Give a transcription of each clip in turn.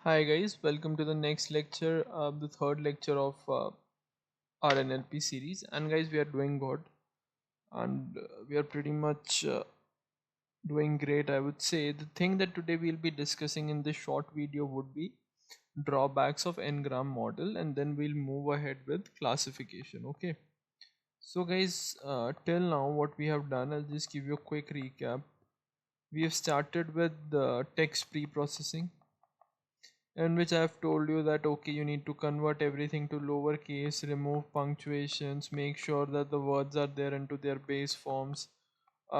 Hi guys, welcome to the next lecture, the third lecture of our NLP series. And guys, we are doing good, and we are pretty much doing great. I would say the thing that today we'll be discussing in this short video would be drawbacks of Ngram model, and then we'll move ahead with classification. Okay. So guys, till now what we have done, I'll just give you a quick recap. We have started with the text pre-processing, in which I have told you that okay, you need to convert everything to lowercase, remove punctuations, make sure that the words are there into their base forms,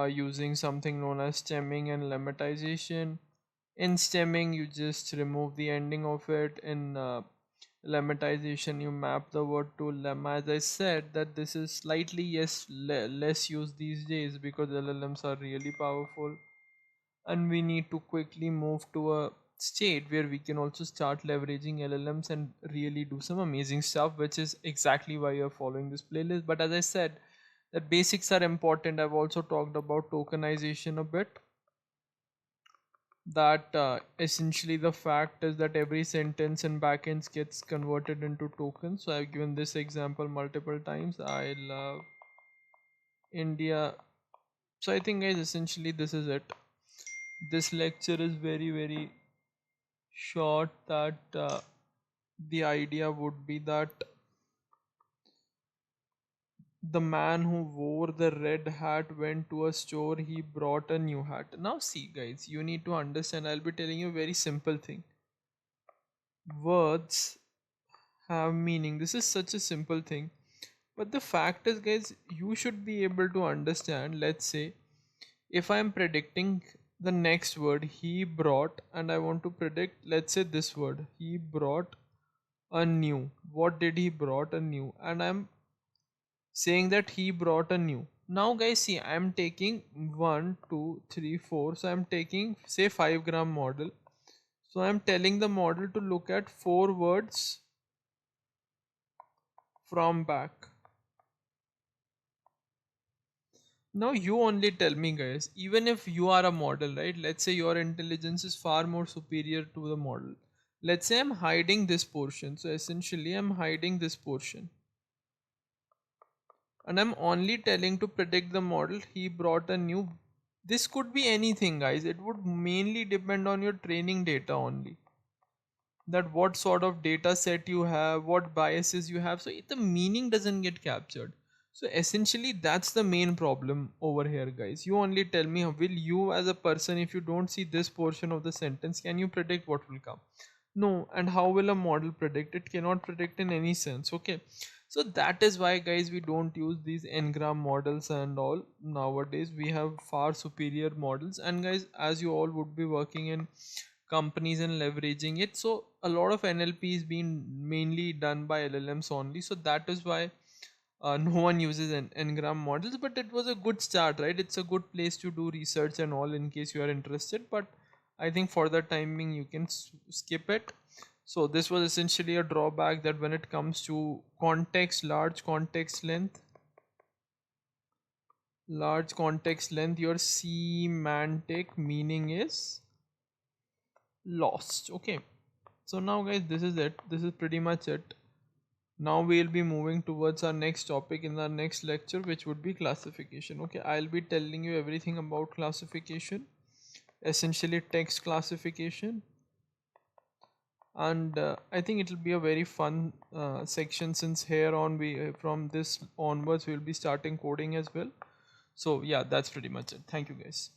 using something known as stemming and lemmatization. In stemming, you just remove the ending of it. In lemmatization, you map the word to lemma. As I said, that this is slightly yes less used these days because LLMs are really powerful, and we need to quickly move to a state where we can also start leveraging LLMs and really do some amazing stuff, which is exactly why you're following this playlist. But as I said, that basics are important. I've also talked about tokenization a bit. That essentially the fact is that every sentence in backends gets converted into tokens. So I've given this example multiple times. I love India. So I think guys, essentially this is it. This lecture is very short. That the idea would be that the man who wore the red hat went to a store, he brought a new hat. Now see guys, you need to understand, I'll be telling you a very simple thing. Words have meaning. This is such a simple thing, but the fact is guys, you should be able to understand. Let's say if I'm predicting the next word, he brought, and I want to predict, let's say this word, he brought a new. What did he brought a new? And I'm saying that he brought a new. Now guys, see, I'm taking 1 2 3 4, so I'm taking say 5 gram model. So I'm telling the model to look at 4 words from back. Now you only tell me guys, even if you are a model, right? Let's say your intelligence is far more superior to the model. Let's say I'm hiding this portion. So essentially I'm hiding this portion, and I'm only telling to predict the model, he brought a new. This could be anything guys, it would mainly depend on your training data only, that what sort of data set you have, what biases you have. So the meaning doesn't get captured. So essentially that's the main problem over here guys. You only tell me, will you as a person, if you don't see this portion of the sentence, can you predict what will come? No. And how will a model predict? It cannot predict in any sense. Okay, so that is why guys, we don't use these ngram models and all. Nowadays we have far superior models, and guys, as you all would be working in companies and leveraging it, so a lot of NLP is being mainly done by LLMs only. So that is why no one uses ngram models, but it was a good start, right? It's a good place to do research and all in case you are interested, but I think for the timing you can skip it. So this was essentially a drawback, that when it comes to context, large context length, your semantic meaning is lost. Okay, so now guys, this is it. This is pretty much it. Now we'll be moving towards our next topic in our next lecture, which would be classification. Okay, I'll be telling you everything about classification, essentially text classification. And I think it'll be a very fun section, since here on we from this onwards we'll be starting coding as well. So yeah, that's pretty much it. Thank you guys.